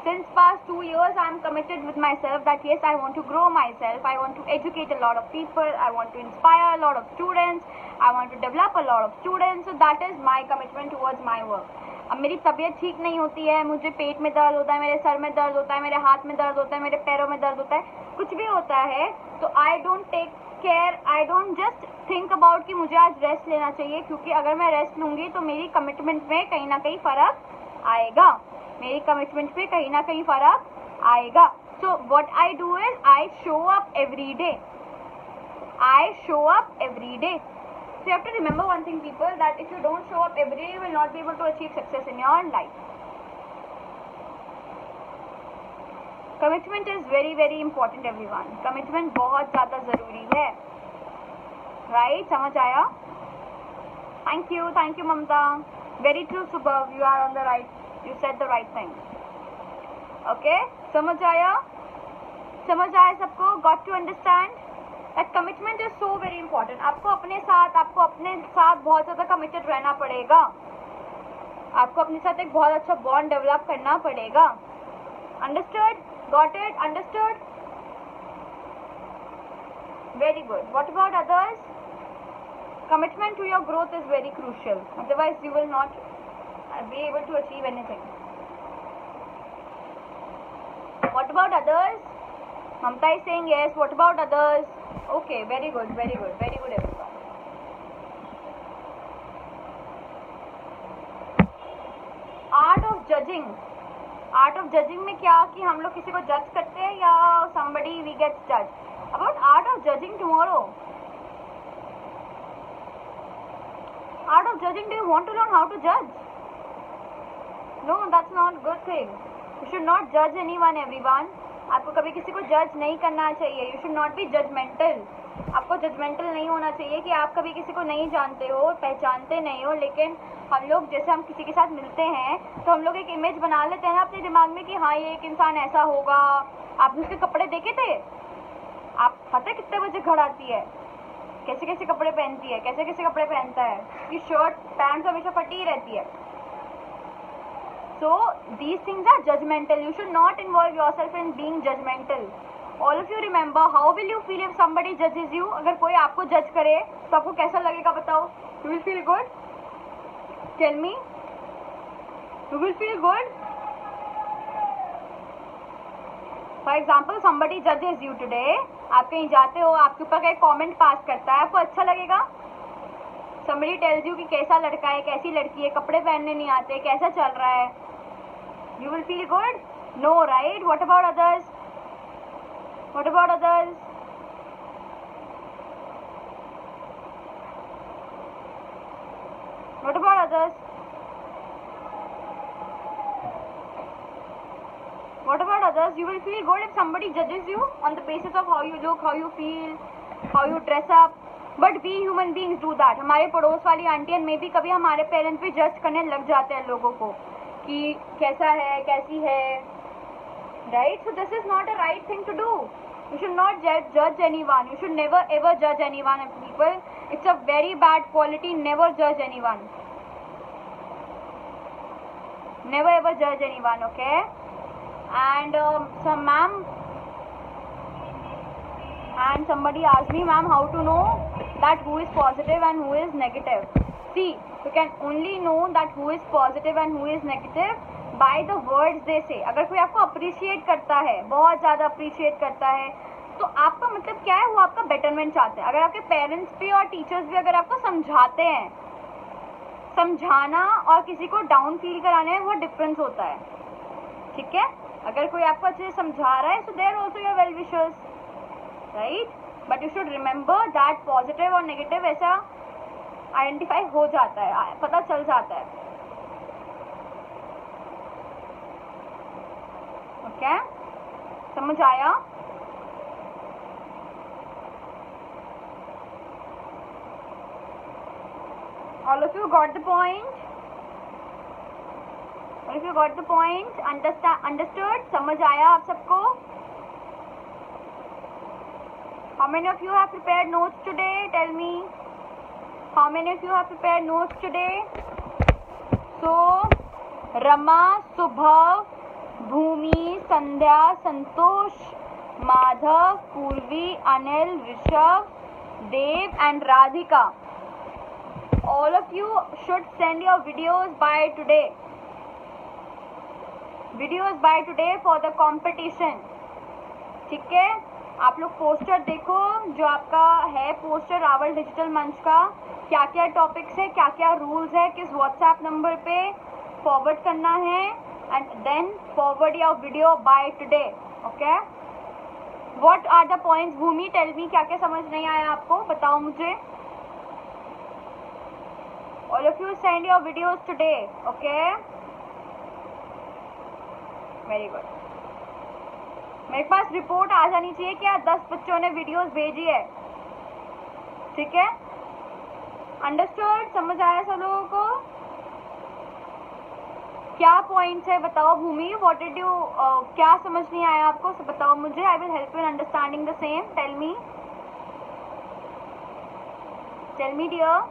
Since past 2 years, I am committed with myself that yes, I want to grow myself. I want to educate a lot of people. I want to inspire a lot of students. I want to develop a lot of students. So that is my commitment towards my work. अब मेरी तबीयत ठीक नहीं होती है, मुझे पेट में दर्द होता है, मेरे सर में दर्द होता है, मेरे हाथ में दर्द होता है, मेरे पैरों में दर्द होता है, कुछ भी होता है, तो I don't take care. I don't just think about कि मुझे आज रेस्ट लेना चाहिए, क्योंकि अगर मैं रेस्ट लूँगी तो मेरी कमिटमेंट में कहीं ना कहीं फ़र्क आएगा. मेरी कमिटमेंट पे कहीं ना कहीं फर्क आएगा. So what I do is I show up every day. I show up every day. So you have to remember one thing people, that if you don't show up every day you will not be able to achieve success in your life. Commitment is very very important everyone. Commitment बहुत ज़्यादा ज़रूरी है. Right, समझ आया? Thank you Mamta. Very true Subah, you are on the right. You said the right thing. Okay, समझ आया सबको? Got to understand that commitment is so very important. आपको अपने साथ बहुत ज़्यादा committed रहना पड़ेगा. आपको अपने साथ एक बहुत अच्छा bond develop करना पड़ेगा. Understood? Got it? Understood? Very good. What about others? Commitment to your growth is very crucial. Otherwise, you will not be able to achieve anything. What about others? Mamta is saying yes. What about others? Okay, very good everyone. Art of judging में क्या कि हम लोग किसी को जज करते हैं या somebody we get judged. About art of judging tomorrow. Art of judging, do you want to learn how to judge? No, that's not good thing. You should not judge anyone, everyone. आपको कभी किसी को जज नहीं करना चाहिए. You should not be judgmental. आपको judgemental नहीं होना चाहिए कि आप कभी किसी को नहीं जानते हो, पहचानते नहीं हो, लेकिन हम लोग जैसे हम किसी के साथ मिलते हैं तो हम लोग एक इमेज बना लेते हैं ना अपने दिमाग में कि हाँ ये एक इंसान ऐसा होगा. आपने उसके कपड़े देखे थे? आप पता है कितने बजे घर आती है, कैसे कैसे कपड़े पहनती है, कैसे कैसे कपड़े पहनता है, कि शर्ट पैंट हमेशा फटी ही रहती है. So these things are judgmental. You should not involve yourself in being judgmental. All of you remember, how will you feel if somebody judges you? अगर कोई आपको जज करे तो आपको कैसा लगेगा बताओ? You will feel good? Tell me. You will feel good? For example, somebody judges you today. आप कहीं जाते हो, आपके ऊपर कोई कमेंट पास करता है, आपको अच्छा लगेगा? somebody tells you कि कैसा लड़का है, कैसी लड़की है, कपड़े पहनने नहीं आते, कैसा चल रहा है, you will feel good? No, right? What about others? What about others? What about others? What about others? You will feel good if somebody judges you on the basis of how you look, how you feel, how you dress up. But we human beings do that. हमारे पड़ोस वाली आंटियन में भी कभी हमारे parents भी जज करने लग जाते हैं लोगों को कि कैसा है, कैसी है, right? So this is not a right thing to do. You should not judge anyone. You should never ever judge anyone. People, it's a very bad quality. Never judge anyone. Never ever judge anyone. Okay? And so ma'am, and somebody asked me, ma'am, how to know that who is positive and who is negative? See, you can only know that who is positive and who is negative by the words they say. अगर कोई आपको appreciate करता है, बहुत ज़्यादा appreciate करता है, तो आपका मतलब क्या है? वो आपका बेटरमेंट चाहते हैं. अगर आपके पेरेंट्स भी और टीचर्स भी अगर आपको समझाते हैं, समझाना और किसी को डाउन फील कराने में बहुत डिफरेंस होता है. ठीक है? अगर कोई आपको अच्छे से समझा रहा है, so they are also your well wishers, right? But you should remember that positive और negative ऐसा आइडेंटिफाई हो जाता है, पता चल जाता है. ओके? समझ आया? All of you got the point? All of you got the point? Understood? समझ आया आप सबको? How many of you have prepared notes today? Tell me. How many of you have prepared notes today? So, Rama, Subhav, Bhumi, Sandhya, Santosh, Madhav, Purvi, Anil, Rishabh, Dev and Radhika. All of you should send your videos by today. Videos by today for the competition. ठीक है? आप लोग poster देखो जो आपका है, poster Rawal digital मंच का, क्या क्या टॉपिक्स है, क्या क्या रूल्स है, किस व्हाट्सएप नंबर पे फॉरवर्ड करना है, and then forward your video by today. Okay? What are the points? Bhumi, tell me, क्या क्या समझ नहीं आया आपको, बताओ मुझे. All of you send your videos today. Okay? Very good. मेरे पास रिपोर्ट आ जानी चाहिए क्या 10 बच्चों ने वीडियोस भेजी है. ठीक है? अंडरस्टूड? समझ आया सब लोगों को? क्या पॉइंट्स है बताओ. भूमि, व्हाट डिड यू, क्या समझ नहीं आया आपको, so बताओ मुझे. I will help you in understanding the same. Tell me dear.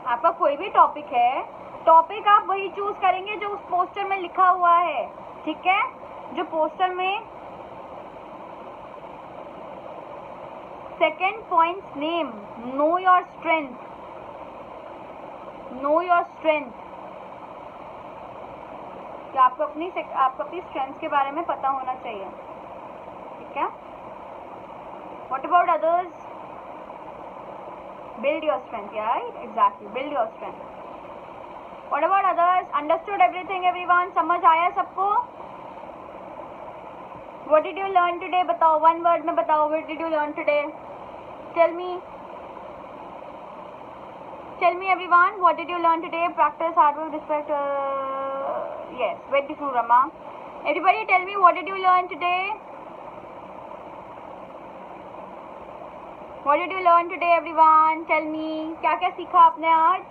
आपका कोई भी टॉपिक है, टॉपिक आप वही चूज करेंगे जो उस पोस्टर में लिखा हुआ है. ठीक है? जो पोस्टर में second point name, know your strength. Know your strength. कि आपको अपनी स्ट्रेंथ के बारे में पता होना चाहिए. ठीक है? What about others? Build your strength, yeah, right? Exactly. Build your strength. What about others? Understood everything, everyone? समझ आया सबको? What did you learn today? बताओ, one word में बताओ. What did you learn today? Tell me. Tell me, everyone. What did you learn today? Practice hard work, respect. Yes, very true, Rama. Everybody, tell me, what did you learn today? What did you learn today, everyone? Tell me. क्या क्या सीखा आपने आज?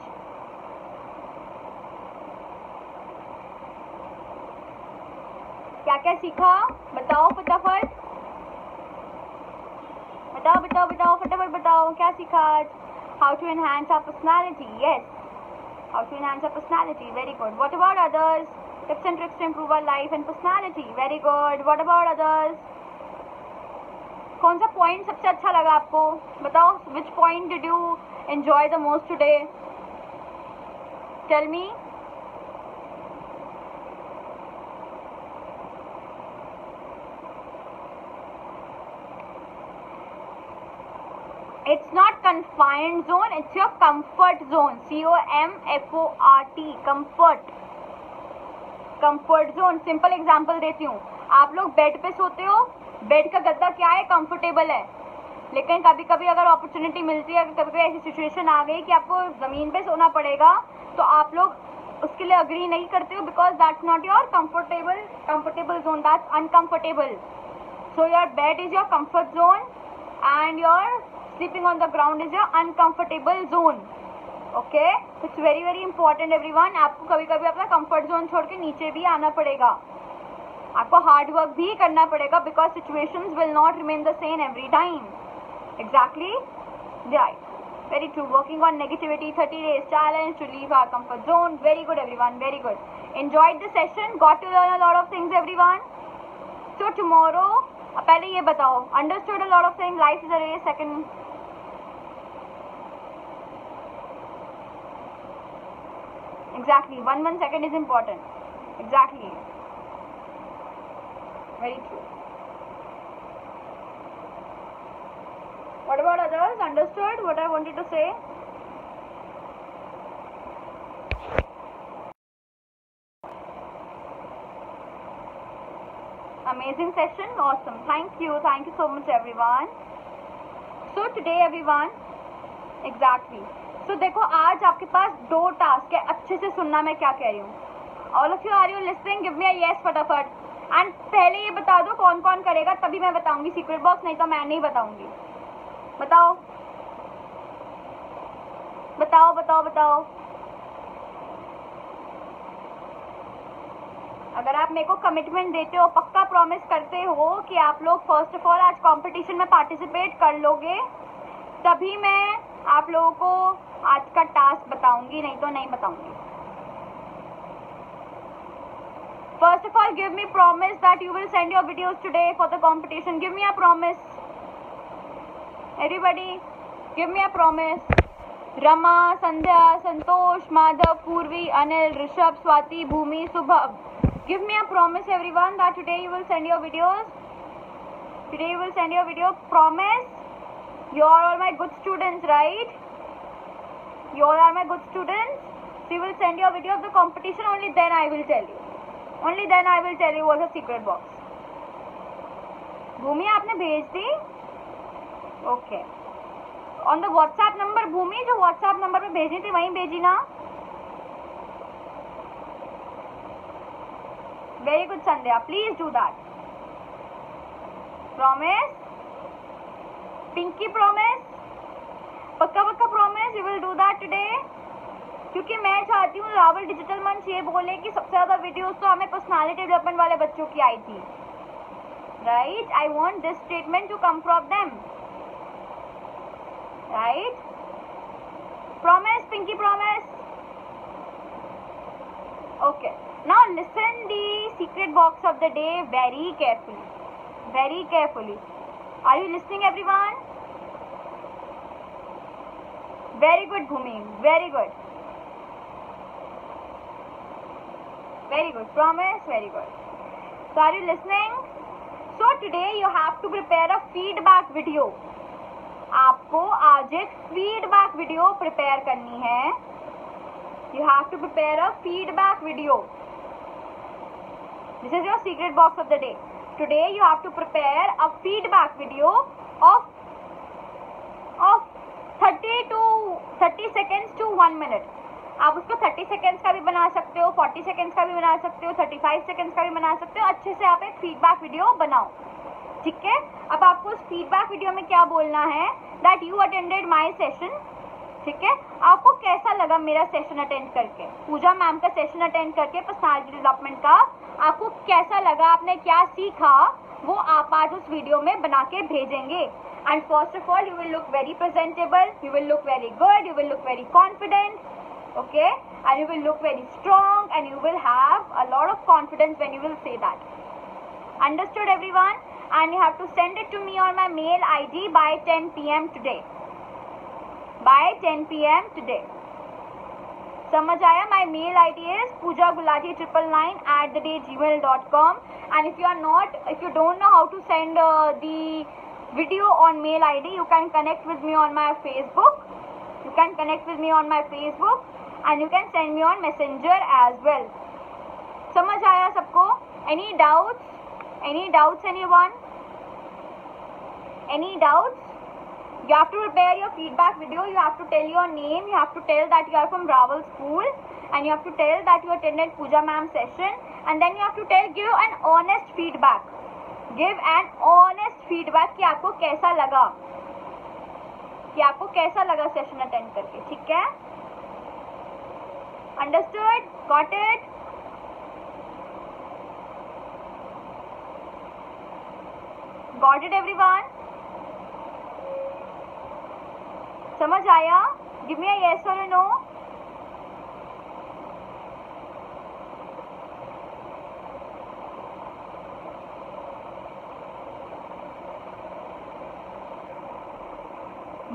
क्या क्या सीखा? बताओ फटाफट. बताओ फटाफट बताओ. क्या सीखा आज? How to enhance our personality. Yes. How to enhance our personality. Very good. What about others? Tips and tricks to improve our life and personality. Very good. What about others? कौन सा पॉइंट सबसे अच्छा लगा आपको? बताओ. Which point did you enjoy the most today? Tell me. It's not confined zone, it's your comfort zone. COMFORT, comfort. Comfort zone. Simple example देती हूँ. आप लोग बेड पे सोते हो, बेड का गद्दा क्या है, कंफर्टेबल है. लेकिन कभी कभी अगर अपॉर्चुनिटी मिलती है, कभी कभी ऐसी सिचुएशन आ गई कि आपको जमीन पे सोना पड़ेगा, तो आप लोग उसके लिए अग्री नहीं करते हो, because that's not your comfortable zone, that's uncomfortable. So your bed is your comfort zone and your sleeping on the ground is your uncomfortable zone. Okay, it's very very important everyone. आपको कभी कभी अपना comfort zone छोड़ के नीचे भी आना पड़ेगा, आपको हार्ड वर्क भी करना पड़ेगा, because situations will not remain the same every time. Exactly right, very true. Working on negativity, 30 days challenge to leave our comfort zone. Very good everyone, very good. Enjoyed the session, got to learn a lot of things everyone. So tomorrow, पहले ये बताओ, understood a lot of things. Life is a race. Second, exactly, one second is important. Exactly, very true. What about others? Understood what I wanted to say? Amazing session, awesome. Thank you so much everyone. So today everyone, exactly. So देखो, आज आपके पास 2 task है. अच्छे से सुनना मैं क्या कह रही हूँ. All of you, are you listening? Give me a yes फटाफट. एंड पहले ये बता दो कौन कौन करेगा, तभी मैं बताऊंगी सीक्रेट बॉक्स, नहीं तो मैं नहीं बताऊंगी. बताओ बताओ बताओ बताओ. अगर आप मेरे को कमिटमेंट देते हो, पक्का प्रॉमिस करते हो कि आप लोग फर्स्ट ऑफ ऑल आज कंपटीशन में पार्टिसिपेट कर लोगे, तभी मैं आप लोगों को आज का टास्क बताऊंगी, नहीं तो नहीं बताऊंगी. First of all, give me promise that you will send your videos today for the competition. Give me a promise. Everybody, give me a promise. Rama, Sandhya, Santosh, Madhav, Purvi, Anil, Rishabh, Swati, Bhumi, Subhav. Give me a promise everyone that today you will send your videos. Today you will send your video. Promise. You are all my good students, right? You all are my good students. So you will send your video of the competition, only then I will tell you. Only then I will tell you what's a secret box. भूमि आपने भेज दी? Okay. On the WhatsApp number, भूमि जो WhatsApp number पे भेजी थी वहीं भेजी ना? Very good Sandhya. Please do that. Promise? Pinky promise? पक्का पक्का promise you will do that today? क्योंकि मैं चाहती हूँ रावल डिजिटल मंच ये बोले कि सबसे ज़्यादा वीडियोस तो हमें पर्सनालिटी डेवलपमेंट वाले बच्चों की आई थी, right? I want this statement to come from them, right? Promise, pinky promise. Okay, now listen the secret box of the day very carefully, very carefully. Are you listening everyone? Very good Bhumi, very good. Very good. Promise. Very good. So are you listening? So today you have to prepare a feedback video. आपको आज एक feedback video prepare करनी है. You have to prepare a feedback video. This is your secret box of the day. Today you have to prepare a feedback video of 30 seconds to 1 minute. आप उसको 30 seconds का भी बना सकते हो, 40 seconds का भी बना सकते हो, 35 सेकेंड्स का भी बना सकते हो. अच्छे से आप एक फीडबैक वीडियो बनाओ, ठीक है? अब आपको उस फीडबैक वीडियो में क्या बोलना है, that you attended my session, ठीक है? आपको कैसा लगा मेरा सेशन अटेंड करके, पूजा मैम का सेशन अटेंड करके पर्सनालिटी डेवलपमेंट का, आपको कैसा लगा, आपने क्या सीखा, वो आप आज उस वीडियो में बना के भेजेंगे. And first of all you will look very presentable, you will look very good, you will look very confident. Okay, and you will look very strong and you will have a lot of confidence when you will say that. Understood everyone? And you have to send it to me on my mail ID by 10 PM today. By 10 PM today. समझ आया? My mail ID is poojagulati999@gmail.com. And if you don't know how to send the video on mail ID. You can connect with me on my Facebook. You can connect with me on my Facebook and you can send me on Messenger as well. समझ आया सबको? Any doubts? Any doubts anyone? Any doubts? You have to prepare your feedback video. You have to tell your name. You have to tell that you are from Raval School, and you have to tell that you attended Pooja ma'am session, and then you have to give an honest feedback. Give an honest feedback कि आपको कैसा लगा, कि आपको कैसा लगा session attend करके. ठीक है? Understood? Got it? Got it everyone? समझ आया? Give me a yes or a no.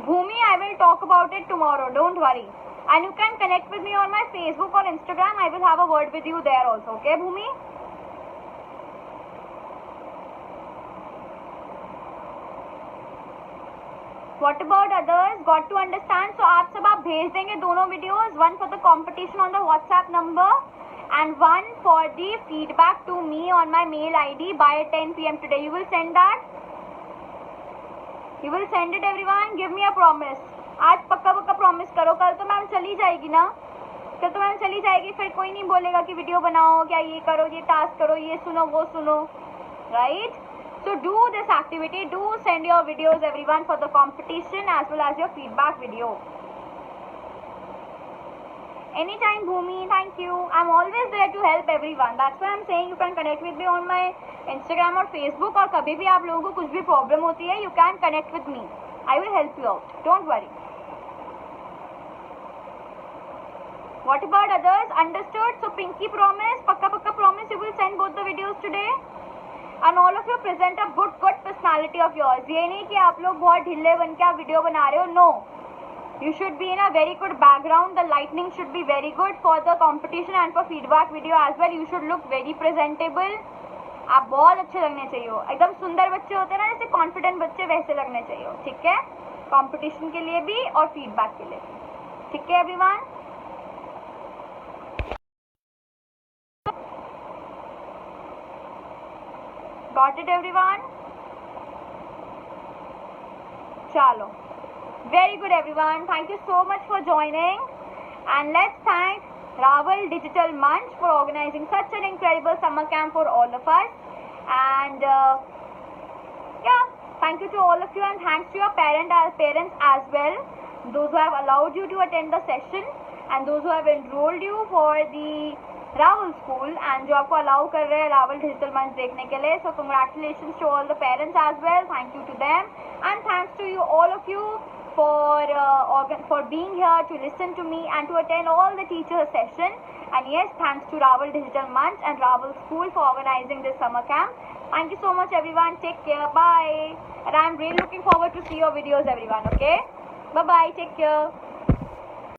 Bhumi, I will talk about it tomorrow. Don't worry. And you can connect with me on my Facebook or Instagram. I will have a word with you there also. Okay, Bhumi? What about others? Got to understand. So आप सब आप भेज देंगे दोनों videos, one for the competition on the WhatsApp number and one for the feedback to me on my mail ID by 10 PM today. You will send that? You will send it everyone? Give me a promise. आज पक्का पक्का promise करो. कल तो ma'am चली जाएगी ना? कल तो मैम चली जाएगी, फिर कोई नहीं बोलेगा कि वीडियो बनाओ, क्या ये करो, ये टास्क करो, ये सुनो, वो सुनो. Right? So do this activity, do send your videos everyone for the competition as well as your feedback video. Anytime Bhumi, thank you. I'm always there to help everyone. That's why I'm saying you can connect with me on my Instagram or Facebook, और कभी भी आप लोगों को कुछ भी problem होती है, you can connect with me. I will help you out. Don't worry. What about others? Understood? So Pinky promise, pakka pakka promise you will send both the videos today. And all of you present a good personality of yours. ये नहीं कि आप लोग बहुत ढिल्ले बन के आप वीडियो बना रहे हो. No, you should be in a very good background. The lighting should be very good for the competition and for feedback video as well. You should look very presentable. आप बहुत अच्छे लगने चाहिए हो. एकदम सुंदर बच्चे होते हैं ना, जैसे कॉन्फिडेंट बच्चे, वैसे लगने चाहिए हो. ठीक है? कंपटीशन के लिए भी और फीडबैक के लिए भी. ठीक है everyone? Got it everyone? Chalo. Very good everyone. Thank you so much for joining. And let's thank Raval Digital Munch for organizing such an incredible summer camp for all of us. And yeah, thank you to all of you and thanks to your parents as well. Those who have allowed you to attend the session and those who have enrolled you for the Raval School and जो आपको allow कर रहे हैं Raval Digital Munch देखने के लिए. So congratulations to all the parents as well. Thank you to them and thanks to you all of you for being here to listen to me and to attend all the teacher session. And yes, thanks to Raval Digital Munch and Raval School for organizing this summer camp. Thank you so much everyone. Take care. Bye. And I'm really looking forward to see your videos everyone. Okay. Bye bye. Take care.